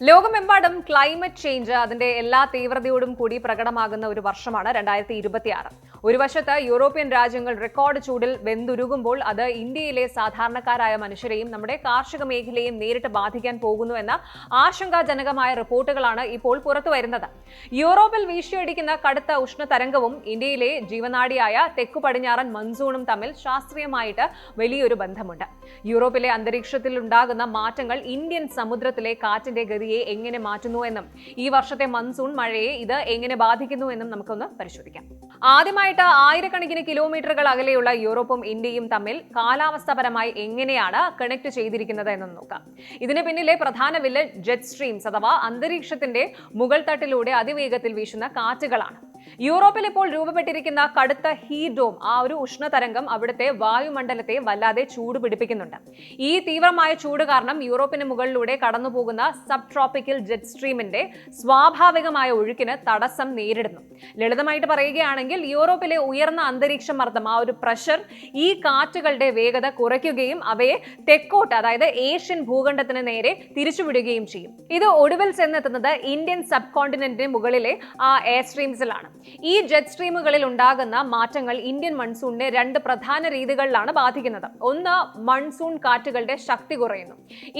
ലോകമെമ്പാടും climate change അതിന്റെ എല്ലാ തീവ്രതയോടും കൂടി പ്രകടമാകുന്ന ഒരു വർഷമാണ് 2026. ഒരു വശത്ത് യൂറോപ്യൻ രാജ്യങ്ങൾ റെക്കോർഡ് ചൂടിൽ വെന്തുരുകുമ്പോൾ അത് ഇന്ത്യയിലെ സാധാരണക്കാരായ മനുഷ്യരെയും നമ്മുടെ കാർഷിക മേഖലയെയും നേരിട്ട് ബാധിക്കാൻ പോകുന്നു എന്ന ആശങ്കാജനകമായ റിപ്പോർട്ടുകളാണ് ഇപ്പോൾ പുറത്തുവരുന്നത്. യൂറോപ്പിൽ വീശിയടിക്കുന്ന കടുത്ത ഉഷ്ണതരംഗവും ഇന്ത്യയിലെ ജീവനാഡിയായ തെക്കു പടിഞ്ഞാറൻ മൺസൂണും തമ്മിൽ ശാസ്ത്രീയമായിട്ട് വലിയൊരു ബന്ധമുണ്ട്. യൂറോപ്പിലെ അന്തരീക്ഷത്തിൽ ഉണ്ടാകുന്ന മാറ്റങ്ങൾ ഇന്ത്യൻ സമുദ്രത്തിലെ കാറ്റിന്റെ ഗതിയെ എങ്ങനെ മാറ്റുന്നു എന്നും ഈ വർഷത്തെ മൺസൂൺ മഴയെ ഇത് എങ്ങനെ ബാധിക്കുന്നു എന്നും നമുക്കൊന്ന് പരിശോധിക്കാം. ആദ്യമായിട്ട് ആയിരക്കണക്കിന് കിലോമീറ്ററുകൾ അകലെയുള്ള യൂറോപ്പും ഇന്ത്യയും തമ്മിൽ കാലാവസ്ഥാപരമായി എങ്ങനെയാണ് കണക്ട് ചെയ്തിരിക്കുന്നത് എന്ന് നോക്കാം. ഇതിന് പിന്നിലെ പ്രധാന വില്ലൻ ജെറ്റ് സ്ട്രീംസ് അഥവാ അന്തരീക്ഷത്തിന്റെ മുകൾ തട്ടിലൂടെ അതിവേഗത്തിൽ വീശുന്ന കാറ്റുകളാണ്. യൂറോപ്പിൽ ഇപ്പോൾ രൂപപ്പെട്ടിരിക്കുന്ന കടുത്ത ഹീറ്റ് ഡോം, ആ ഒരു ഉഷ്ണതരംഗം അവിടുത്തെ വായുമണ്ഡലത്തെ വല്ലാതെ ചൂട് പിടിപ്പിക്കുന്നുണ്ട്. ഈ തീവ്രമായ ചൂട് കാരണം യൂറോപ്പിന് മുകളിലൂടെ കടന്നുപോകുന്ന സബ് ട്രോപ്പിക്കൽ ജെറ്റ് സ്ട്രീമിന്റെ സ്വാഭാവികമായ ഒഴുക്കിന് തടസ്സം നേരിടുന്നു. ലളിതമായിട്ട് പറയുകയാണെങ്കിൽ യൂറോപ്പിലെ ഉയർന്ന അന്തരീക്ഷ മർദ്ദം, ആ ഒരു പ്രഷർ ഈ കാറ്റുകളുടെ വേഗത കുറയ്ക്കുകയും അവയെ തെക്കോട്ട്, അതായത് ഏഷ്യൻ ഭൂഖണ്ഡത്തിന് നേരെ തിരിച്ചുവിടുകയും ചെയ്യും. ഇത് ഒടുവിൽ ചെന്നെത്തുന്നത് ഇന്ത്യൻ സബ് കോണ്ടിനെന്റിന് മുകളിലെ ആ എയർ സ്ട്രീംസിലാണ്. ഈ ജെറ്റ് സ്ട്രീമുകളിൽ ഉണ്ടാകുന്ന മാറ്റങ്ങൾ ഇന്ത്യൻ മൺസൂണിനെ രണ്ട് പ്രധാന രീതികളിലാണ് ബാധിക്കുന്നത്. ഒന്ന്, മൺസൂൺ കാറ്റുകളുടെ ശക്തി കുറയുന്നു.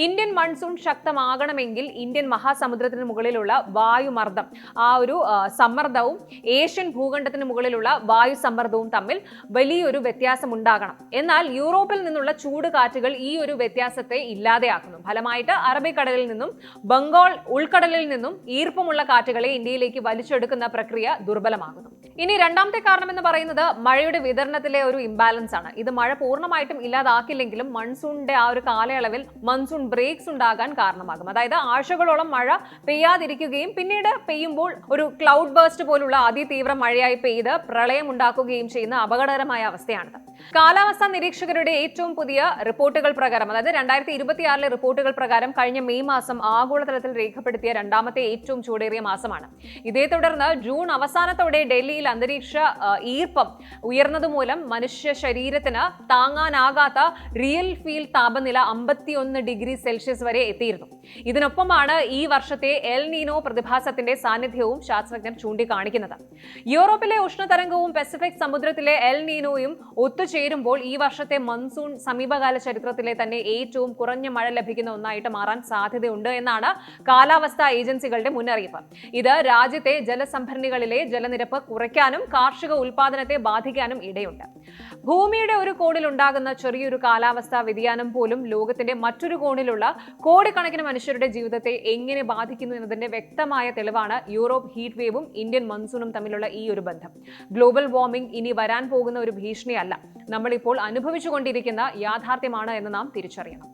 ഇന്ത്യൻ മൺസൂൺ ശക്തമാകണമെങ്കിൽ ഇന്ത്യൻ മഹാസമുദ്രത്തിന് മുകളിലുള്ള വായുമർദ്ദം, ആ ഒരു സമ്മർദ്ദവും ഏഷ്യൻ ഭൂഖണ്ഡത്തിന് മുകളിലുള്ള വായു സമ്മർദ്ദവും തമ്മിൽ വലിയൊരു വ്യത്യാസം ഉണ്ടാകണം. എന്നാൽ യൂറോപ്പിൽ നിന്നുള്ള ചൂട് കാറ്റുകൾ ഈ ഒരു വ്യത്യാസത്തെ ഇല്ലാതെയാക്കുന്നു. ഫലമായിട്ട് അറബിക്കടലിൽ നിന്നും ബംഗാൾ ഉൾക്കടലിൽ നിന്നും ഈർപ്പമുള്ള കാറ്റുകളെ ഇന്ത്യയിലേക്ക് വലിച്ചെടുക്കുന്ന പ്രക്രിയ ദുർബലമാകുന്നു. ഇനി രണ്ടാമത്തെ കാരണം എന്ന് പറയുന്നത് മഴയുടെ വിതരണത്തിലെ ഒരു ഇംബാലൻസ് ആണ്. ഇത് മഴ പൂർണ്ണമായിട്ടും ഇല്ലാതാക്കില്ലെങ്കിലും മൺസൂണിന്റെ ആ ഒരു കാലയളവിൽ മൺസൂൺ ബ്രേക്സ് ഉണ്ടാകാൻ കാരണമാകും. അതായത് ആഴ്ചകളോളം മഴ പെയ്യാതിരിക്കുകയും പിന്നീട് പെയ്യുമ്പോൾ ഒരു ക്ലൗഡ് ബേസ്റ്റ് പോലുള്ള അതിതീവ്ര മഴയായി പെയ്ത് പ്രളയം ഉണ്ടാക്കുകയും ചെയ്യുന്ന അപകടകരമായ അവസ്ഥയാണിത്. കാലാവസ്ഥാ നിരീക്ഷകരുടെ ഏറ്റവും പുതിയ റിപ്പോർട്ടുകൾ പ്രകാരം, അതായത് 2026 റിപ്പോർട്ടുകൾ പ്രകാരം കഴിഞ്ഞ മെയ് മാസം ആഗോളതലത്തിൽ രേഖപ്പെടുത്തിയ രണ്ടാമത്തെ ഏറ്റവും ചൂടേറിയ മാസമാണ്. ഇതേ തുടർന്ന് ജൂൺ അവസാനത്തോടെ ഡൽഹിയിൽ അന്തരീക്ഷ ഈർപ്പം ഉയർന്നതുമൂലം മനുഷ്യ ശരീരത്തിന് താങ്ങാനാകാത്ത റിയൽ ഫീൽ താപനില 51 ഡിഗ്രി സെൽഷ്യസ് വരെ എത്തിയിരുന്നു. ഇതിനൊപ്പമാണ് ഈ വർഷത്തെ എൽ നീനോ പ്രതിഭാസത്തിന്റെ സാന്നിധ്യവും ശാസ്ത്രജ്ഞർ ചൂണ്ടിക്കാണിക്കുന്നത്. യൂറോപ്പിലെ ഉഷ്ണതരംഗവും പസഫിക് സമുദ്രത്തിലെ എൽ നീനോയും ഒത്തുചേരുമ്പോൾ ഈ വർഷത്തെ മൺസൂൺ സമീപകാല ചരിത്രത്തിലെ തന്നെ ഏറ്റവും കുറഞ്ഞ മഴ ലഭിക്കുന്ന ഒന്നായിട്ട് മാറാൻ സാധ്യതയുണ്ട് എന്നാണ് കാലാവസ്ഥാ ഏജൻസികളുടെ മുന്നറിയിപ്പ്. ഇത് രാജ്യത്തെ ജലസംഭരണികളിലെ ജലനിരപ്പ് കുറയ്ക്കാനും കാർഷിക ഉൽപാദനത്തെ ബാധിക്കാനും ഇടയുണ്ട്. ഭൂമിയുടെ ഒരു കോണിൽ ഉണ്ടാകുന്ന ചെറിയൊരു കാലാവസ്ഥാ വ്യതിയാനം പോലും ലോകത്തിന്റെ മറ്റൊരു കോണിലുള്ള കോടിക്കണക്കിന് മനുഷ്യരുടെ ജീവിതത്തെ എങ്ങനെ ബാധിക്കുന്നു എന്നതിന്റെ വ്യക്തമായ തെളിവാണ് യൂറോപ്പ് ഹീറ്റ് വേവും ഇന്ത്യൻ മൺസൂണും തമ്മിലുള്ള ഈ ഒരു ബന്ധം. ഗ്ലോബൽ വാർമിംഗ് ഇനി വരാൻ പോകുന്ന ഒരു ഭീഷണിയല്ല, നമ്മളിപ്പോൾ അനുഭവിച്ചുകൊണ്ടിരിക്കുന്ന യാഥാർത്ഥ്യമാണ് എന്ന് നാം തിരിച്ചറിയണം.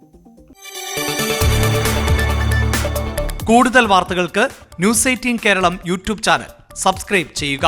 കൂടുതൽ വാർത്തകൾക്ക് news 18 Keralam YouTube channel subscribe ചെയ്യുക.